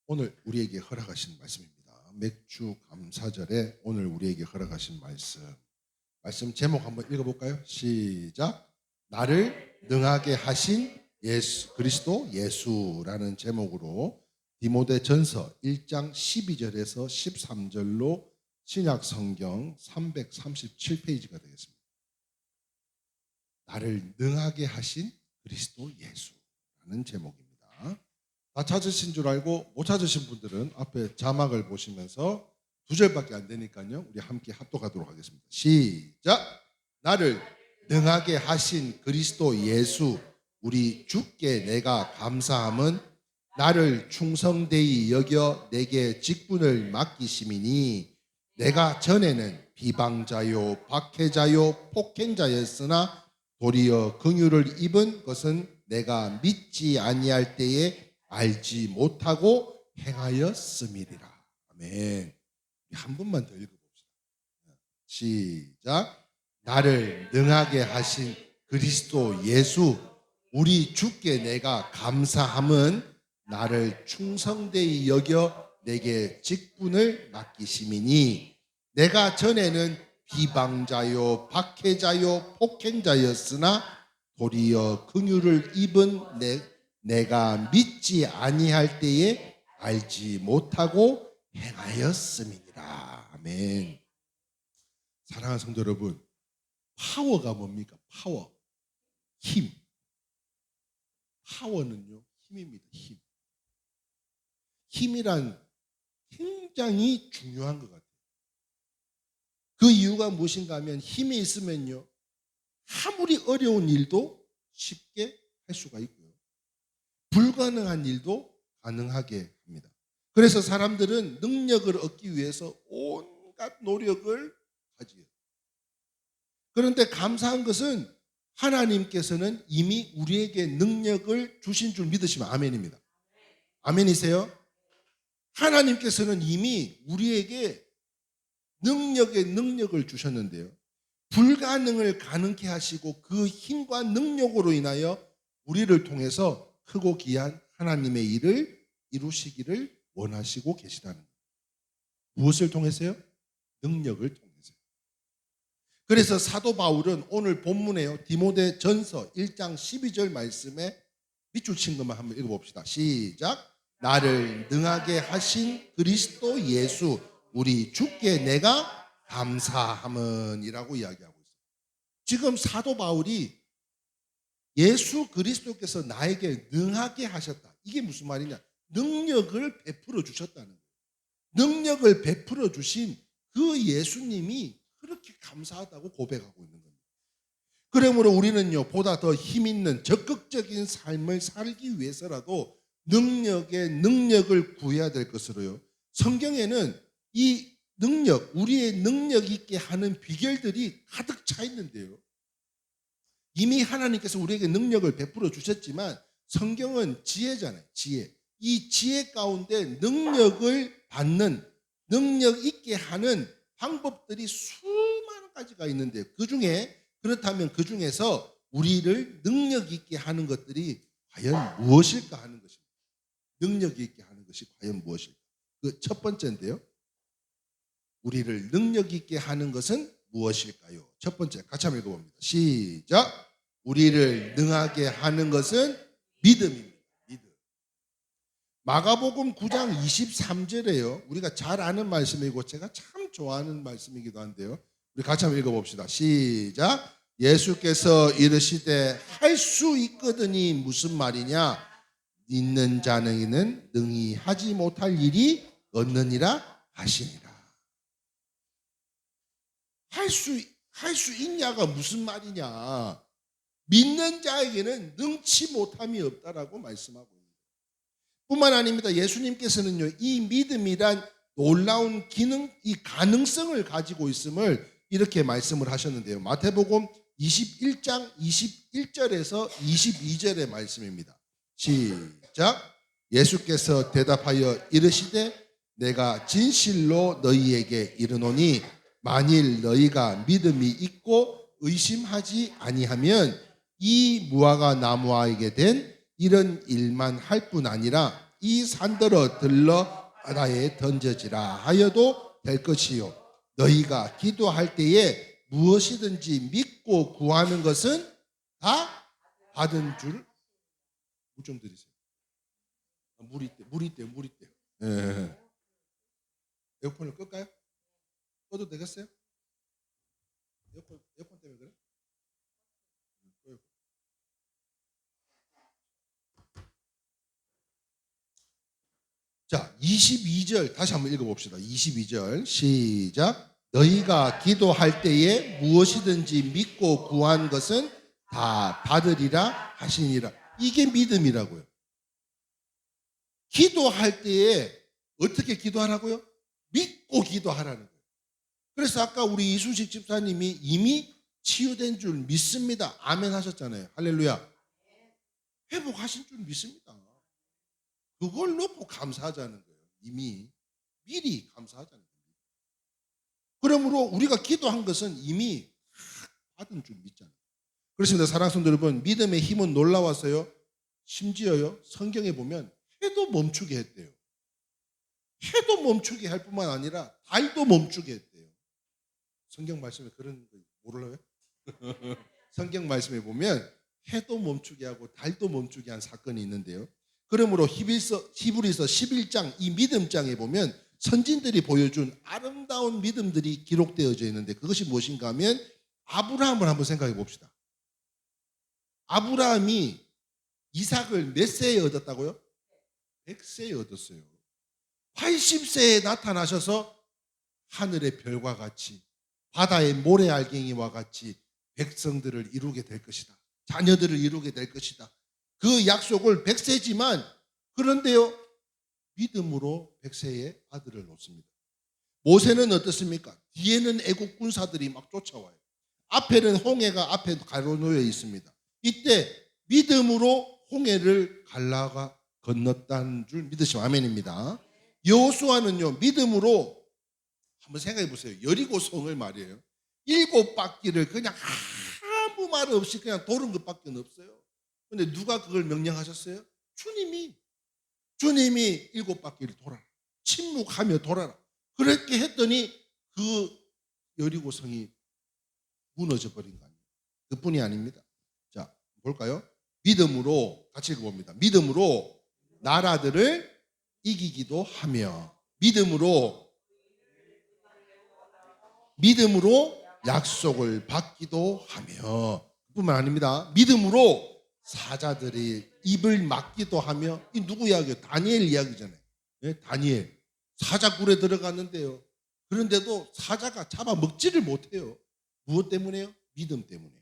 오늘 우리에게 허락하신 말씀입니다. 맥주 감사절에 오늘 우리에게 허락하신 말씀 제목 한번 읽어볼까요? 시작. 나를 능하게 하신 예수 그리스도 예수라는 제목으로 디모데전서 1장 12절에서 13절로 신약 성경 337페이지가 되겠습니다. 나를 능하게 하신 그리스도 예수라는 제목입니다. 다 찾으신 줄 알고 못 찾으신 분들은 앞에 자막을 보시면서 두 절밖에 안 되니까요. 우리 함께 합독하도록 하겠습니다. 시작. 나를 능하게 하신 그리스도 예수 우리 주께 내가 감사함은 나를 충성되이 여겨 내게 직분을 맡기심이니 내가 전에는 비방자요 박해자요 폭행자였으나 도리어 긍휼을 입은 것은 내가 믿지 아니할 때에 알지 못하고 행하였음이리라. 아멘. 한 번만 더 읽어봅시다. 시작. 나를 능하게 하신 그리스도 예수 우리 주께 내가 감사함은 나를 충성되이 여겨 내게 직분을 맡기심이니 내가 전에는 비방자요 박해자요 폭행자였으나 도리어 긍휼을 입은 내가 믿지 아니할 때에 알지 못하고 행하였음이니라. 아멘. 사랑하는 성도 여러분, 파워가 뭡니까? 파워. 힘. 파워는요, 힘입니다. 힘. 힘이란 굉장히 중요한 것 같아요. 그 이유가 무엇인가 하면 힘이 있으면요, 아무리 어려운 일도 쉽게 할 수가 있고요. 불가능한 일도 가능하게 합니다. 그래서 사람들은 능력을 얻기 위해서 온갖 노력을 하지요. 그런데 감사한 것은 하나님께서는 이미 우리에게 능력을 주신 줄 믿으시면 아멘입니다. 아멘이세요? 하나님께서는 이미 우리에게 능력을 주셨는데요. 불가능을 가능케 하시고 그 힘과 능력으로 인하여 우리를 통해서 크고 귀한 하나님의 일을 이루시기를 원하시고 계시다는 거예요. 무엇을 통해서요? 능력을 통해서요. 그래서 사도 바울은 오늘 본문에요. 디모데전서 1장 12절 말씀에 밑줄 친 것만 한번 읽어봅시다. 시작. 나를 능하게 하신 그리스도 예수 우리 주께 내가 감사함은이라고 이야기하고 있어요. 지금 사도 바울이 예수 그리스도께서 나에게 능하게 하셨다. 이게 무슨 말이냐? 능력을 베풀어 주셨다는 거예요. 능력을 베풀어 주신 그 예수님이 그렇게 감사하다고 고백하고 있는 겁니다. 그러므로 우리는요, 보다 더 힘있는 적극적인 삶을 살기 위해서라도 능력을 구해야 될 것으로요. 성경에는 이 능력, 우리의 능력 있게 하는 비결들이 가득 차 있는데요. 이미 하나님께서 우리에게 능력을 베풀어 주셨지만 성경은 지혜잖아요. 지혜. 이 지혜 가운데 능력을 받는, 능력 있게 하는 방법들이 수많은 가지가 있는데요. 그렇다면 그 중에서 우리를 능력 있게 하는 것들이 과연 무엇일까 하는 것입니다. 능력 있게 하는 것이 과연 무엇일까? 그 첫 번째인데요. 우리를 능력 있게 하는 것은 무엇일까요? 첫 번째, 같이 한번 읽어봅니다. 시작. 우리를 능하게 하는 것은 믿음입니다. 믿음. 마가복음 9장 23절에요. 우리가 잘 아는 말씀이고 제가 참 좋아하는 말씀이기도 한데요. 우리 같이 한번 읽어봅시다. 시작. 예수께서 이르시되 할 수 있거든이 무슨 말이냐? 있는 자는 능히 하지 못할 일이 없느니라 하시니라. 할 수 있냐가 무슨 말이냐? 믿는 자에게는 능치 못함이 없다라고 말씀하고 있습니다. 뿐만 아닙니다. 예수님께서는요, 이 믿음이란 놀라운 기능, 이 가능성을 가지고 있음을 이렇게 말씀을 하셨는데요. 마태복음 21장 21절에서 22절의 말씀입니다. 시작. 예수께서 대답하여 이르시되 내가 진실로 너희에게 이르노니 만일 너희가 믿음이 있고 의심하지 아니하면 이 무화과 나무에게 된 이런 일만 할 뿐 아니라 이 산더러 들러 바다에 던져지라 하여도 될 것이요 너희가 기도할 때에 무엇이든지 믿고 구하는 것은 다 받은 줄. 물 좀 드리세요. 물이 있대요. 예. 에어컨을 끌까요? 꺼도 되겠어요? 에어컨 때문에 그래? 자, 22절 다시 한번 읽어봅시다. 22절 시작. 너희가 기도할 때에 무엇이든지 믿고 구한 것은 다 받으리라 하시니라. 이게 믿음이라고요. 기도할 때에 어떻게 기도하라고요? 믿고 기도하라는 거예요. 그래서 아까 우리 이순식 집사님이 이미 치유된 줄 믿습니다. 아멘 하셨잖아요. 할렐루야. 회복하신 줄 믿습니다. 그걸 놓고 감사하자는 거예요. 이미 미리 감사하자는 거예요. 그러므로 우리가 기도한 것은 이미 받은 줄 믿잖아요. 그렇습니다. 사랑하는 성도 여러분, 믿음의 힘은 놀라워서요. 심지어요. 성경에 보면 해도 멈추게 했대요. 해도 멈추게 할 뿐만 아니라 달도 멈추게 했대요. 성경 말씀에 그런 거 모르나요? 성경 말씀에 보면 해도 멈추게 하고 달도 멈추게 한 사건이 있는데요. 그러므로 히브리서 11장 이 믿음장에 보면 선진들이 보여준 아름다운 믿음들이 기록되어져 있는데 그것이 무엇인가 하면 아브라함을 한번 생각해 봅시다. 아브라함이 이삭을 몇 세에 얻었다고요? 100세에 얻었어요. 80세에 나타나셔서 하늘의 별과 같이 바다의 모래알갱이와 같이 백성들을 이루게 될 것이다. 자녀들을 이루게 될 것이다. 그 약속을 100세지만 그런데요. 믿음으로 100세의 아들을 놓습니다. 모세는 어떻습니까? 뒤에는 애국 군사들이 막 쫓아와요. 앞에는 홍해가 앞에 가로놓여 있습니다. 이때 믿음으로 홍해를 갈라가 건넜다는 줄 믿으시면 아멘입니다. 여호수아는요 믿음으로 한번 생각해 보세요. 여리고성을 말이에요. 7바퀴를 그냥 아무 말 없이 그냥 도는 것밖에 없어요. 근데 누가 그걸 명령하셨어요? 주님이 7바퀴를 돌아라. 침묵하며 돌아라. 그렇게 했더니 그 여리고성이 무너져 버린 거 아니에요. 그뿐이 아닙니다. 자, 볼까요? 믿음으로 같이 읽어봅니다. 믿음으로 나라들을 이기기도 하며 믿음으로 약속을 받기도 하며 그뿐만 아닙니다. 믿음으로 사자들이 입을 막기도 하며 이 누구 이야기예요? 다니엘 이야기잖아요. 네? 다니엘 사자굴에 들어갔는데요. 그런데도 사자가 잡아먹지를 못해요. 무엇 때문에요? 믿음 때문에.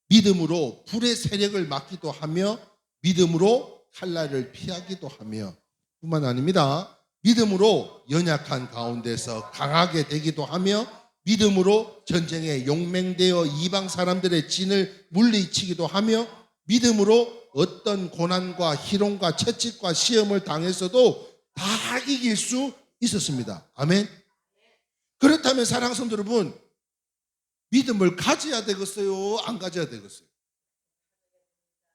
믿음으로 불의 세력을 막기도 하며 믿음으로 칼날을 피하기도 하며 뿐만 아닙니다. 믿음으로 연약한 가운데서 강하게 되기도 하며 믿음으로 전쟁에 용맹되어 이방 사람들의 진을 물리치기도 하며 믿음으로 어떤 고난과 희롱과 채찍과 시험을 당했어도 다 이길 수 있었습니다. 아멘. 그렇다면 사랑하는 성도 여러분, 믿음을 가져야 되겠어요? 안 가져야 되겠어요?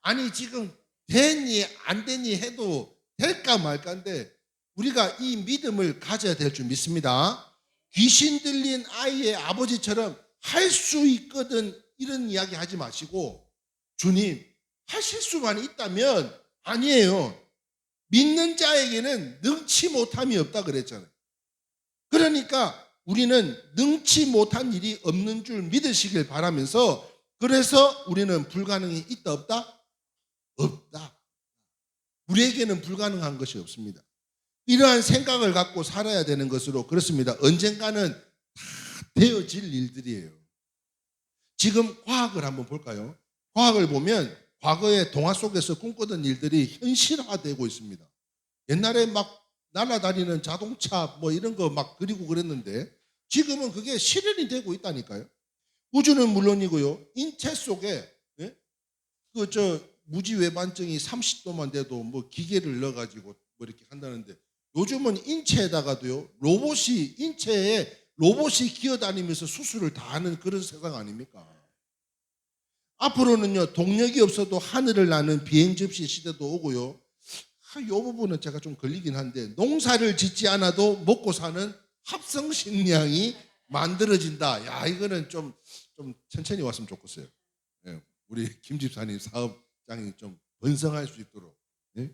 아니 지금 되니 안 되니 해도 될까 말까인데 우리가 이 믿음을 가져야 될 줄 믿습니다. 귀신 들린 아이의 아버지처럼 할 수 있거든 이런 이야기 하지 마시고 주님 하실 수만 있다면 아니에요. 믿는 자에게는 능치 못함이 없다 그랬잖아요. 그러니까 우리는 능치 못한 일이 없는 줄 믿으시길 바라면서 그래서 우리는 불가능이 있다 없다? 없다. 우리에게는 불가능한 것이 없습니다. 이러한 생각을 갖고 살아야 되는 것으로 그렇습니다. 언젠가는 다 되어질 일들이에요. 지금 과학을 한번 볼까요? 과학을 보면 과거에 동화 속에서 꿈꾸던 일들이 현실화되고 있습니다. 옛날에 막 날아다니는 자동차 뭐 이런 거 막 그리고 그랬는데 지금은 그게 실현이 되고 있다니까요. 우주는 물론이고요. 인체 속에 무지 외반증이 30도만 돼도 뭐 기계를 넣어가지고 뭐 이렇게 한다는데 요즘은 인체에다가도요 인체에 로봇이 기어다니면서 수술을 다 하는 그런 세상 아닙니까? 앞으로는요 동력이 없어도 하늘을 나는 비행 접시 시대도 오고요. 이 부분은 제가 좀 걸리긴 한데, 농사를 짓지 않아도 먹고 사는 합성 식량이 만들어진다. 야, 이거는 좀 천천히 왔으면 좋겠어요. 예, 우리 김 집사님 사업장이 좀 번성할 수 있도록. 예?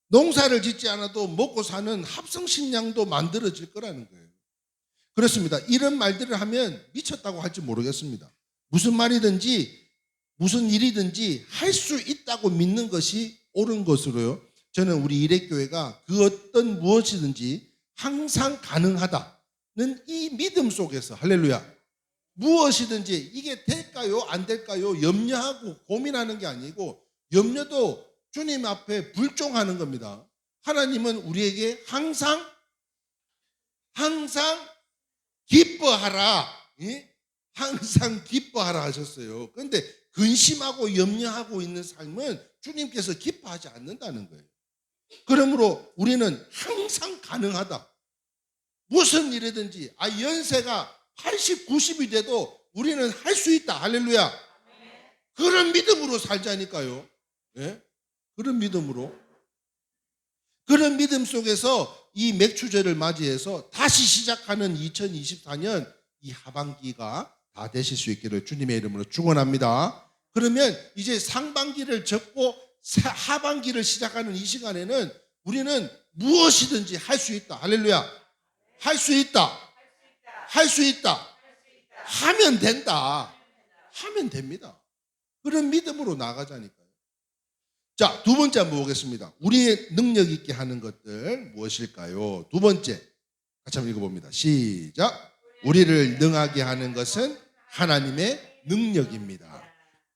농사를 짓지 않아도 먹고 사는 합성 식량도 만들어질 거라는 거예요. 그렇습니다. 이런 말들을 하면 미쳤다고 할지 모르겠습니다. 무슨 말이든지 무슨 일이든지 할 수 있다고 믿는 것이 옳은 것으로요. 저는 우리 일회교회가 그 어떤 무엇이든지 항상 가능하다는 이 믿음 속에서, 할렐루야, 무엇이든지 이게 될까요 안 될까요 염려하고 고민하는 게 아니고, 염려도 주님 앞에 불종하는 겁니다. 하나님은 우리에게 항상 기뻐하라, 항상 기뻐하라 하셨어요. 그런데 근심하고 염려하고 있는 삶은 주님께서 기뻐하지 않는다는 거예요. 그러므로 우리는 항상 가능하다. 무슨 일이든지, 연세가 80, 90이 돼도 우리는 할 수 있다. 할렐루야. 그런 믿음으로 살자니까요. 예? 그런 믿음으로. 그런 믿음 속에서 이 맥추절을 맞이해서 다시 시작하는 2024년 이 하반기가 다 되실 수 있기를 주님의 이름으로 축원합니다. 그러면 이제 상반기를 접고 하반기를 시작하는 이 시간에는 우리는 무엇이든지 할 수 있다. 할렐루야. 할 수 있다. 할 수 있다. 하면 된다. 하면 됩니다. 그런 믿음으로 나가자니까요. 자, 두 번째 한번 보겠습니다. 우리의 능력 있게 하는 것들 무엇일까요? 두 번째, 같이 한번 읽어봅니다. 시작. 우리를 능하게 하는 것은 하나님의 능력입니다.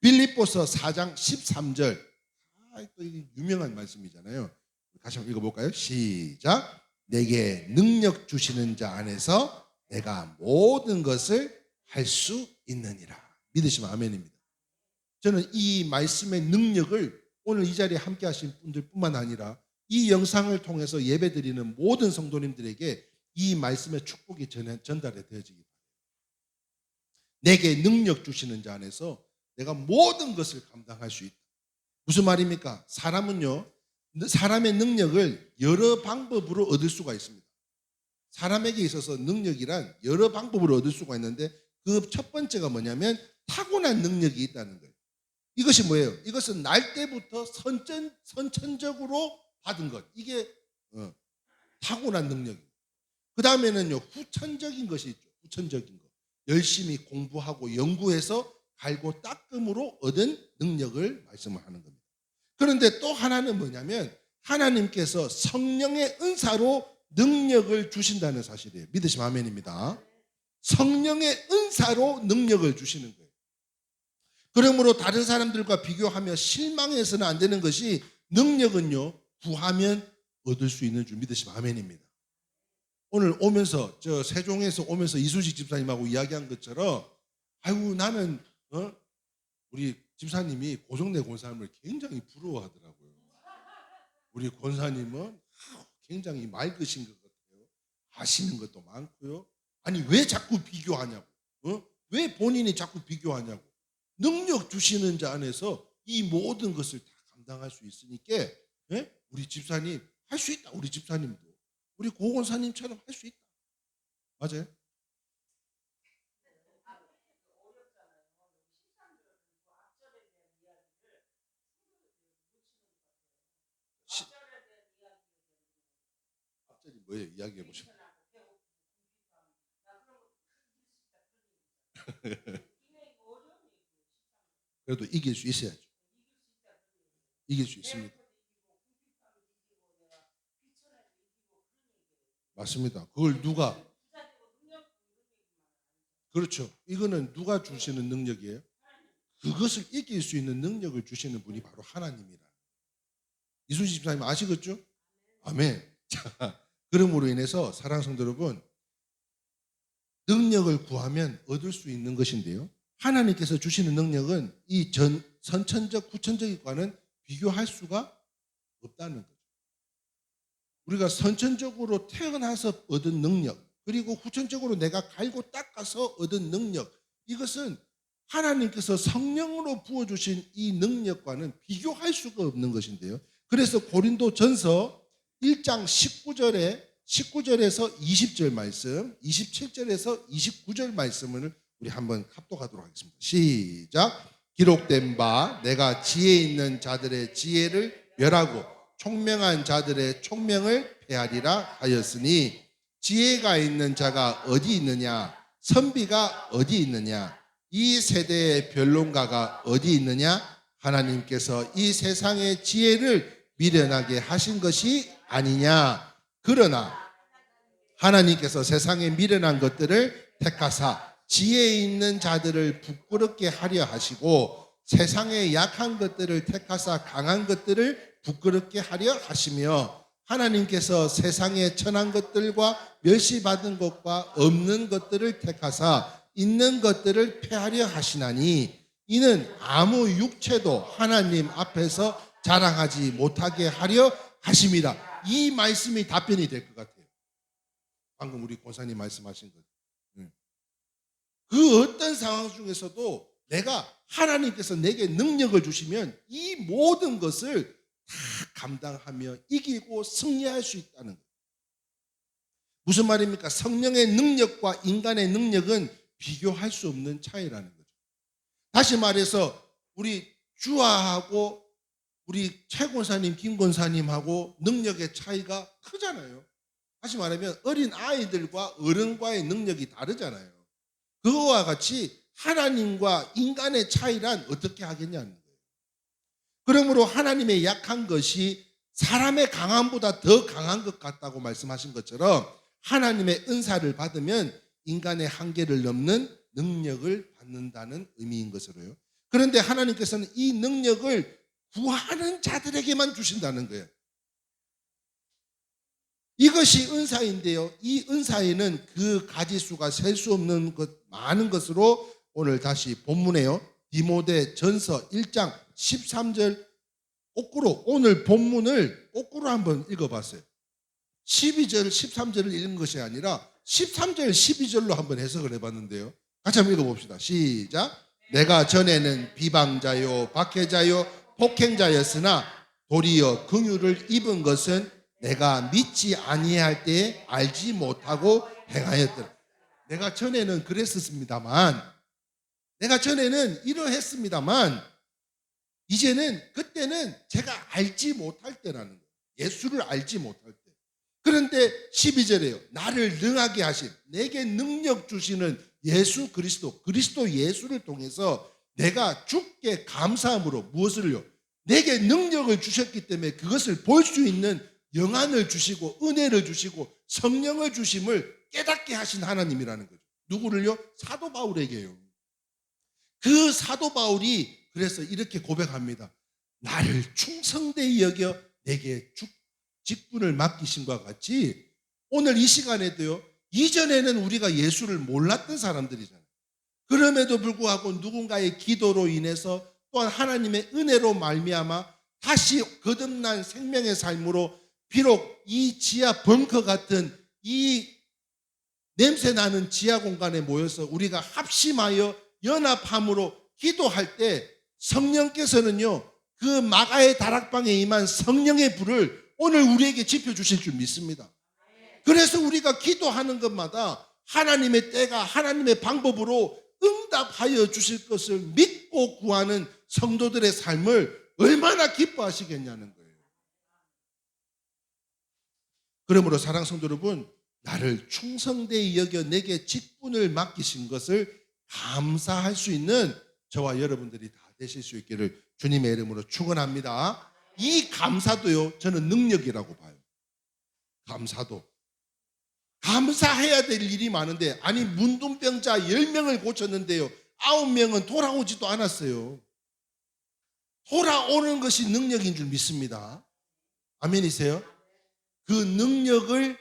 빌립보서 4장 13절. 또 이게 유명한 말씀이잖아요. 다시 한번 읽어볼까요? 시작. 내게 능력 주시는 자 안에서 내가 모든 것을 할 수 있느니라. 믿으시면 아멘입니다. 저는 이 말씀의 능력을 오늘 이 자리에 함께 하신 분들뿐만 아니라 이 영상을 통해서 예배드리는 모든 성도님들에게 이 말씀의 축복이 전달이 되어지기 바랍니다. 내게 능력 주시는 자 안에서 내가 모든 것을 감당할 수 있다. 무슨 말입니까? 사람의 능력을 여러 방법으로 얻을 수가 있습니다. 사람에게 있어서 능력이란 여러 방법으로 얻을 수가 있는데, 그 첫 번째가 뭐냐면 타고난 능력이 있다는 거예요. 이것이 뭐예요? 이것은 날 때부터 선천적으로 받은 것. 이게 타고난 능력이에요. 그 다음에는요, 후천적인 것이 있죠. 후천적인 것. 열심히 공부하고 연구해서 갈고 닦음으로 얻은 능력을 말씀을 하는 겁니다. 그런데 또 하나는 뭐냐면 하나님께서 성령의 은사로 능력을 주신다는 사실이에요. 믿으시면 아멘입니다. 성령의 은사로 능력을 주시는 거예요. 그러므로 다른 사람들과 비교하며 실망해서는 안 되는 것이, 능력은요, 구하면 얻을 수 있는 줄 믿으시면 아멘입니다. 오늘 오면서 저 세종에서 오면서 이수식 집사님하고 이야기한 것처럼, 아이고 나는 우리 집사님이 고정래 권사님을 굉장히 부러워하더라고요. 우리 권사님은 굉장히 맑으신 것 같아요. 아시는 것도 많고요. 아니 왜 자꾸 비교하냐고. 왜 본인이 자꾸 비교하냐고. 능력 주시는 자 안에서 이 모든 것을 다 감당할 수 있으니까, 우리 집사님 할 수 있다. 우리 집사님도 우리 고 권사님처럼 할 수 있다. 맞아요? 앞절이 뭐예요? 이야기해 보시죠. 그래도 이길 수 있어야죠. 이길 수 있습니다. 맞습니다. 그걸 누가, 그렇죠. 이거는 누가 주시는 능력이에요? 그것을 이길 수 있는 능력을 주시는 분이 바로 하나님이라. 이순신 집사님 아시겠죠? 아멘. 자, 그러므로 인해서 사랑하는 성도 여러분, 능력을 구하면 얻을 수 있는 것인데요, 하나님께서 주시는 능력은 이 선천적, 후천적과는 비교할 수가 없다는 거죠. 우리가 선천적으로 태어나서 얻은 능력, 그리고 후천적으로 내가 갈고 닦아서 얻은 능력, 이것은 하나님께서 성령으로 부어주신 이 능력과는 비교할 수가 없는 것인데요, 그래서 고린도전서 1장 19절에서 20절 말씀, 27절에서 29절 말씀을 우리 한번 합독하도록 하겠습니다. 시작. 기록된 바 내가 지혜 있는 자들의 지혜를 멸하고 총명한 자들의 총명을 폐하리라 하였으니 지혜가 있는 자가 어디 있느냐, 선비가 어디 있느냐, 이 세대의 변론가가 어디 있느냐. 하나님께서 이 세상의 지혜를 미련하게 하신 것이 아니냐. 그러나 하나님께서 세상에 미련한 것들을 택하사 지혜 있는 자들을 부끄럽게 하려 하시고 세상에 약한 것들을 택하사 강한 것들을 부끄럽게 하려 하시며 하나님께서 세상에 천한 것들과 멸시받은 것과 없는 것들을 택하사 있는 것들을 폐하려 하시나니 이는 아무 육체도 하나님 앞에서 자랑하지 못하게 하려 하심이라. 이 말씀이 답변이 될 것 같아요. 방금 우리 권사님 말씀하신 것. 그 어떤 상황 중에서도 내가 하나님께서 내게 능력을 주시면 이 모든 것을 다 감당하며 이기고 승리할 수 있다는 거예요. 무슨 말입니까? 성령의 능력과 인간의 능력은 비교할 수 없는 차이라는 거죠. 다시 말해서 우리 주아하고 우리 최 권사님, 김 권사님하고 능력의 차이가 크잖아요. 다시 말하면 어린 아이들과 어른과의 능력이 다르잖아요. 그거와 같이 하나님과 인간의 차이란 어떻게 하겠냐는 거예요. 그러므로 하나님의 약한 것이 사람의 강함보다 더 강한 것 같다고 말씀하신 것처럼 하나님의 은사를 받으면 인간의 한계를 넘는 능력을 받는다는 의미인 것으로요. 그런데 하나님께서는 이 능력을 구하는 자들에게만 주신다는 거예요. 이것이 은사인데요. 이 은사에는 그 가지수가 셀 수 없는 것, 많은 것으로 오늘 다시 본문에요. 디모데전서 1장 13절 거꾸로 오늘 본문을 거꾸로 한번 읽어봤어요. 12절 13절을 읽은 것이 아니라 13절 12절로 한번 해석을 해봤는데요. 같이 한번 읽어봅시다. 시작. 내가 전에는 비방자요 박해자요 폭행자였으나 도리어 긍휼을 입은 것은 내가 믿지 아니할 때에 알지 못하고 행하였더라. 내가 전에는 그랬었습니다만, 내가 전에는 이러했습니다만, 이제는 그때는 제가 알지 못할 때라는 거예요. 예수를 알지 못할 때. 그런데 12절에요. 나를 능하게 하신, 내게 능력 주시는 예수 그리스도 예수를 통해서 내가 주께 감사함으로 무엇을요? 내게 능력을 주셨기 때문에 그것을 볼 수 있는 영안을 주시고 은혜를 주시고 성령을 주심을 깨닫게 하신 하나님이라는 거죠. 누구를요? 사도 바울에게요. 그 사도 바울이 그래서 이렇게 고백합니다. 나를 충성되이 여겨 내게 직분을 맡기신 것과 같이 오늘 이 시간에도요. 이전에는 우리가 예수를 몰랐던 사람들이잖아요. 그럼에도 불구하고 누군가의 기도로 인해서 또한 하나님의 은혜로 말미암아 다시 거듭난 생명의 삶으로 비록 이 지하 벙커 같은 이 냄새나는 지하 공간에 모여서 우리가 합심하여 연합함으로 기도할 때 성령께서는요, 그 마가의 다락방에 임한 성령의 불을 오늘 우리에게 지펴주실 줄 믿습니다. 그래서 우리가 기도하는 것마다 하나님의 때가 하나님의 방법으로 응답하여 주실 것을 믿고 구하는 성도들의 삶을 얼마나 기뻐하시겠냐는 거예요. 그러므로 사랑하는 성도 여러분, 나를 충성되이 여겨 내게 직분을 맡기신 것을 감사할 수 있는 저와 여러분들이 다 되실 수 있기를 주님의 이름으로 축원합니다. 이 감사도요, 저는 능력이라고 봐요. 감사도. 감사해야 될 일이 많은데, 아니 문둥병자 10명을 고쳤는데요 9명은 돌아오지도 않았어요. 돌아오는 것이 능력인 줄 믿습니다. 아멘이세요? 그 능력을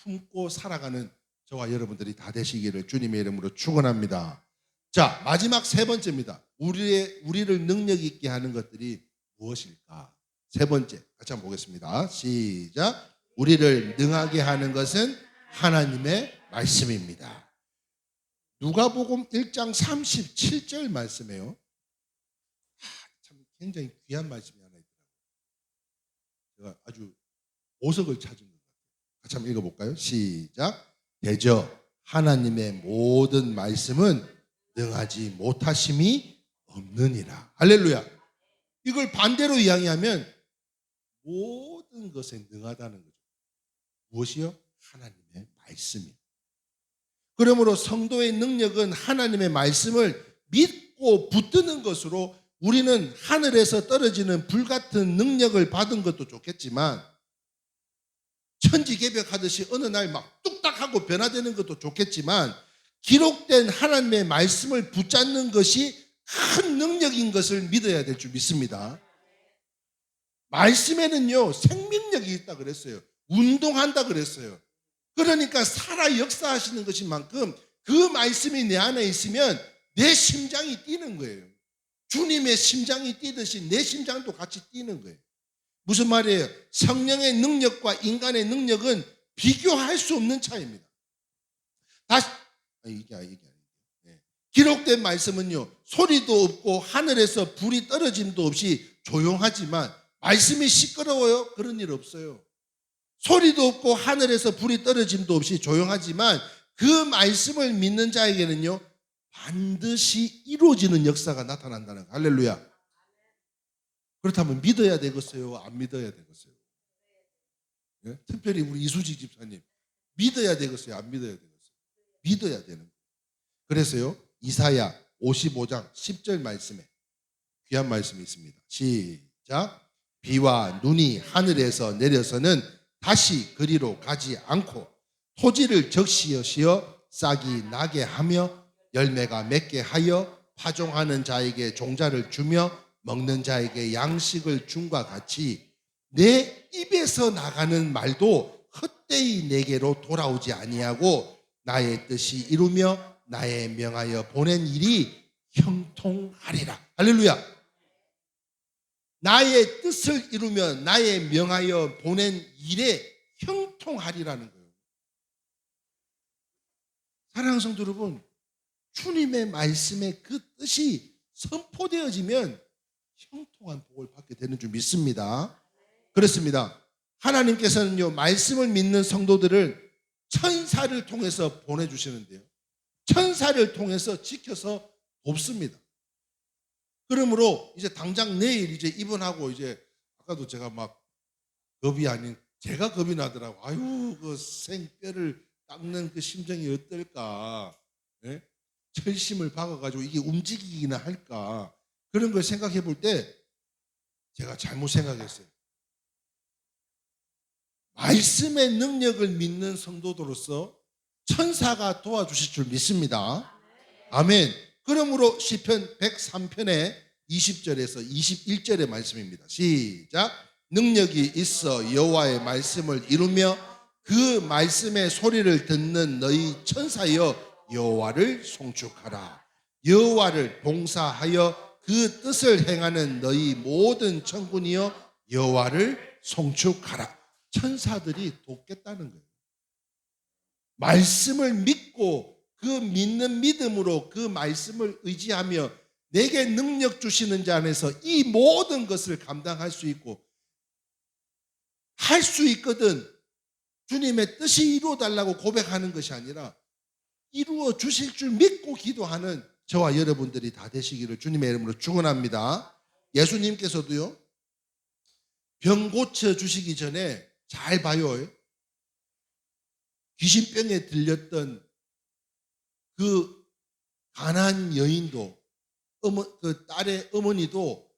품고 살아가는 저와 여러분들이 다 되시기를 주님의 이름으로 축원합니다. 자, 마지막 세 번째입니다. 우리를 능력 있게 하는 것들이 무엇일까? 세 번째, 같이 한번 보겠습니다. 시작. 우리를 능하게 하는 것은 하나님의 말씀입니다. 누가복음 1장 37절 말씀이에요. 참 굉장히 귀한 말씀이 하나 있더라고요. 제가 아주 보석을 찾은 것 같아요. 같이 한번 읽어볼까요? 시작. 대저 하나님의 모든 말씀은 능하지 못하심이 없느니라. 할렐루야. 이걸 반대로 이야기하면 모든 것에 능하다는 거죠. 무엇이요? 하나님의 말씀이요. 그러므로 성도의 능력은 하나님의 말씀을 믿고 붙드는 것으로 우리는 하늘에서 떨어지는 불같은 능력을 받은 것도 좋겠지만 천지개벽하듯이 어느 날 막 뚝딱하고 변화되는 것도 좋겠지만 기록된 하나님의 말씀을 붙잡는 것이 큰 능력인 것을 믿어야 될 줄 믿습니다. 말씀에는요 생명력이 있다 그랬어요. 운동한다 그랬어요. 그러니까 살아 역사하시는 것인 만큼 그 말씀이 내 안에 있으면 내 심장이 뛰는 거예요. 주님의 심장이 뛰듯이 내 심장도 같이 뛰는 거예요. 무슨 말이에요? 성령의 능력과 인간의 능력은 비교할 수 없는 차이입니다. 다시 이게 아니에요. 기록된 말씀은요 소리도 없고 하늘에서 불이 떨어짐도 없이 조용하지만 말씀이 시끄러워요? 그런 일 없어요. 소리도 없고 하늘에서 불이 떨어짐도 없이 조용하지만 그 말씀을 믿는 자에게는요 반드시 이루어지는 역사가 나타난다는 거예요. 할렐루야. 그렇다면 믿어야 되겠어요? 안 믿어야 되겠어요? 예? 특별히 우리 이수지 집사님 믿어야 되겠어요? 안 믿어야 되겠어요? 믿어야 되는 거예요. 그래서요 이사야 55장 10절 말씀에 귀한 말씀이 있습니다. 시작. 비와 눈이 하늘에서 내려서는 다시 그리로 가지 않고 토지를 적시어 싹이 나게 하며 열매가 맺게 하여 파종하는 자에게 종자를 주며 먹는 자에게 양식을 줌과 같이 내 입에서 나가는 말도 헛되이 내게로 돌아오지 아니하고 나의 뜻이 이루며 나의 명하여 보낸 일이 형통하리라. 할렐루야. 나의 뜻을 이루며 나의 명하여 보낸 일에 형통하리라는 거예요. 사랑하는 성도 여러분, 주님의 말씀에 그 뜻이 선포되어지면 형통한 복을 받게 되는 줄 믿습니다. 그렇습니다. 하나님께서는요 말씀을 믿는 성도들을 천사를 통해서 보내주시는데요 천사를 통해서 지켜서 돕습니다. 그러므로 이제 당장 내일 이제 입원하고 이제 아까도 제가 막 겁이 아닌 제가 겁이 나더라고. 아유 그 생뼈를 닦는 그 심정이 어떨까? 예? 철심을 박아가지고 이게 움직이기나 할까? 그런 걸 생각해 볼 때 제가 잘못 생각했어요. 말씀의 능력을 믿는 성도들로서 천사가 도와주실 줄 믿습니다. 아멘. 그러므로 시편 103편의 20절에서 21절의 말씀입니다. 시작. 능력이 있어 여호와의 말씀을 이루며 그 말씀의 소리를 듣는 너희 천사여 여호와를 송축하라. 여호와를 봉사하여 그 뜻을 행하는 너희 모든 천군이여 여호와를 송축하라. 천사들이 돕겠다는 거예요. 말씀을 믿고 그 믿는 믿음으로 그 말씀을 의지하며 내게 능력 주시는 자 안에서 이 모든 것을 감당할 수 있고 할 수 있거든 주님의 뜻이 이루어달라고 고백하는 것이 아니라 이루어 주실 줄 믿고 기도하는 저와 여러분들이 다 되시기를 주님의 이름으로 축원합니다. 예수님께서도요 병 고쳐 주시기 전에 잘 봐요. 귀신병에 들렸던 그 가난한 여인도 그 딸의 어머니도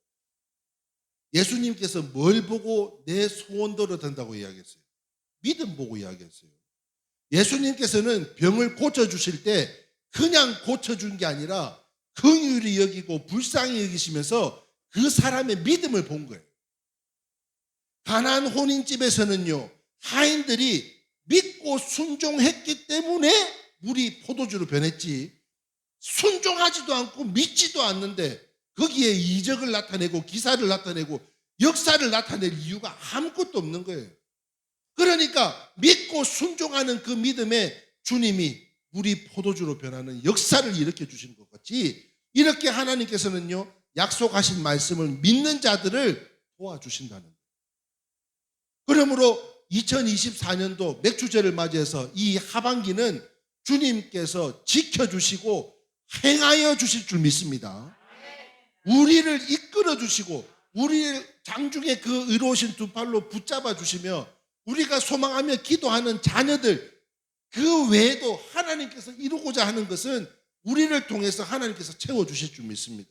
예수님께서 뭘 보고 내 소원대로 된다고 이야기했어요? 믿음 보고 이야기했어요. 예수님께서는 병을 고쳐주실 때 그냥 고쳐준 게 아니라 긍휼히 여기고 불쌍히 여기시면서 그 사람의 믿음을 본 거예요. 가나안 혼인집에서는요 하인들이 믿고 순종했기 때문에 물이 포도주로 변했지 순종하지도 않고 믿지도 않는데 거기에 이적을 나타내고 기사를 나타내고 역사를 나타낼 이유가 아무것도 없는 거예요. 그러니까 믿고 순종하는 그 믿음에 주님이 물이 포도주로 변하는 역사를 일으켜 주신 것 같이 이렇게 하나님께서는요 약속하신 말씀을 믿는 자들을 도와주신다는 거예요. 그러므로 2024년도 맥주제를 맞이해서 이 하반기는 주님께서 지켜주시고 행하여 주실 줄 믿습니다. 우리를 이끌어 주시고 우리를 장중에 그 의로우신 두 팔로 붙잡아 주시며 우리가 소망하며 기도하는 자녀들 그 외에도 하나님께서 이루고자 하는 것은 우리를 통해서 하나님께서 채워주실 줄 믿습니다.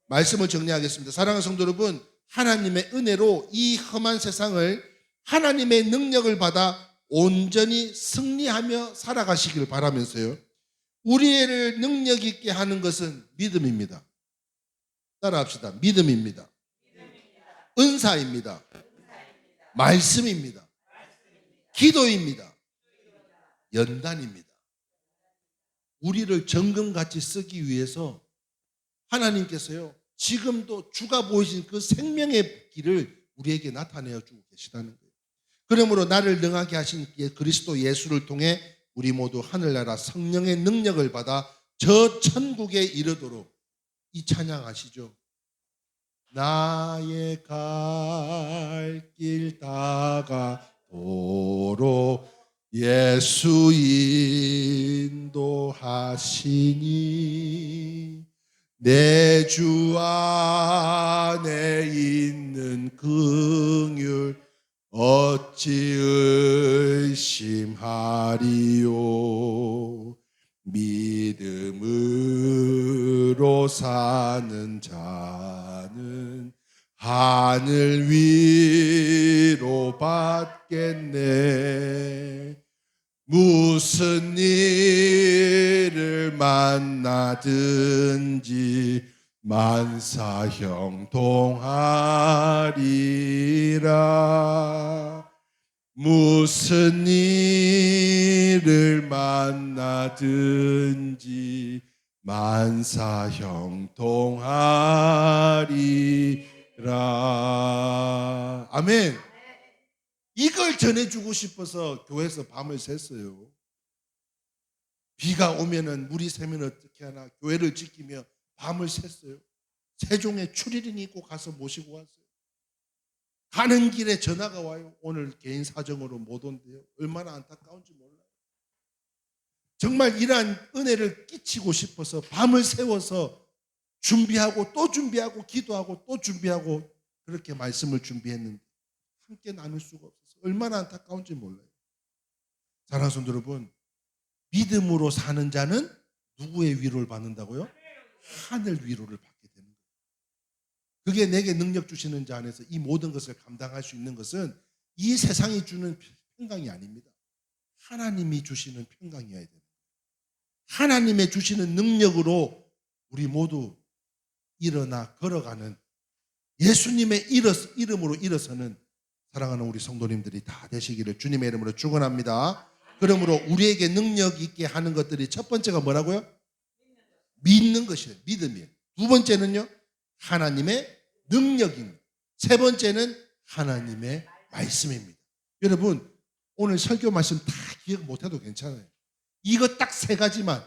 말씀을 정리하겠습니다. 사랑하는 성도 여러분, 하나님의 은혜로 이 험한 세상을 하나님의 능력을 받아 온전히 승리하며 살아가시길 바라면서요, 우리를 능력 있게 하는 것은 믿음입니다. 따라합시다. 믿음입니다. 은사입니다. 말씀입니다. 기도입니다. 연단입니다. 우리를 정금같이 쓰기 위해서 하나님께서요, 지금도 주가 보이신 그 생명의 길을 우리에게 나타내어 주고 계시다는 거예요. 그러므로 나를 능하게 하신 그리스도 예수를 통해 우리 모두 하늘나라 성령의 능력을 받아 저 천국에 이르도록, 이 찬양 아시죠? 나의 갈 길 다가도록 예수 인도하시니 내 주 안에 있는 긍휼 어찌 의심하리요. 믿음으로 사는 자는 하늘 위로 받겠네. 무슨 일을 만나든지 만사형통하리라. 무슨 일을 만나든지 만사형통하리라. 아멘. 이걸 전해주고 싶어서 교회에서 밤을 샜어요. 비가 오면은 물이 새면 어떻게 하나 교회를 지키며 밤을 샜어요. 세종에 출일인이 있고 가서 모시고 왔어요. 가는 길에 전화가 와요. 오늘 개인 사정으로 못 온대요. 얼마나 안타까운지 몰라요. 정말 이러한 은혜를 끼치고 싶어서 밤을 새워서 준비하고 또 준비하고 기도하고 또 준비하고 그렇게 말씀을 준비했는데 함께 나눌 수가 없어서 얼마나 안타까운지 몰라요. 사랑하는 성도 여러분, 믿음으로 사는 자는 누구의 위로를 받는다고요? 하늘 위로를 받게 되는 거예요. 그게 내게 능력 주시는 자 안에서 이 모든 것을 감당할 수 있는 것은 이 세상이 주는 평강이 아닙니다. 하나님이 주시는 평강이어야 돼요. 하나님의 주시는 능력으로 우리 모두 일어나 걸어가는, 예수님의 이름으로 일어서는 사랑하는 우리 성도님들이 다 되시기를 주님의 이름으로 축원합니다. 그러므로 우리에게 능력 있게 하는 것들이 첫 번째가 뭐라고요? 믿는 것이에요. 믿음이에요. 두 번째는요, 하나님의 능력입니다. 세 번째는 하나님의 말씀입니다. 여러분, 오늘 설교 말씀 다 기억 못해도 괜찮아요. 이거 딱 세 가지만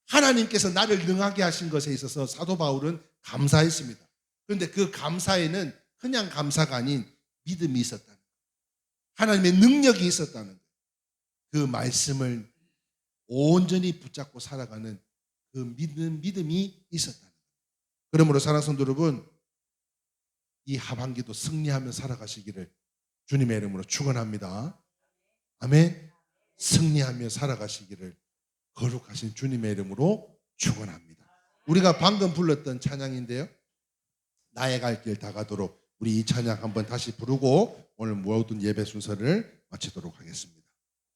하나님께서 나를 능하게 하신 것에 있어서 사도 바울은 감사했습니다. 그런데 그 감사에는 그냥 감사가 아닌 믿음이 있었다는 거예요. 하나님의 능력이 있었다는 거예요. 그 말씀을 온전히 붙잡고 살아가는 그 믿음이 있었다는 거예요. 그러므로 사랑하는 성도 여러분, 이 하반기도 승리하며 살아가시기를 주님의 이름으로 축원합니다. 아멘. 승리하며 살아가시기를 거룩하신 주님의 이름으로 축원합니다. 우리가 방금 불렀던 찬양인데요, 나의 갈 길 다가도록, 우리 이 찬양 한번 다시 부르고 오늘 모든 예배 순서를 마치도록 하겠습니다.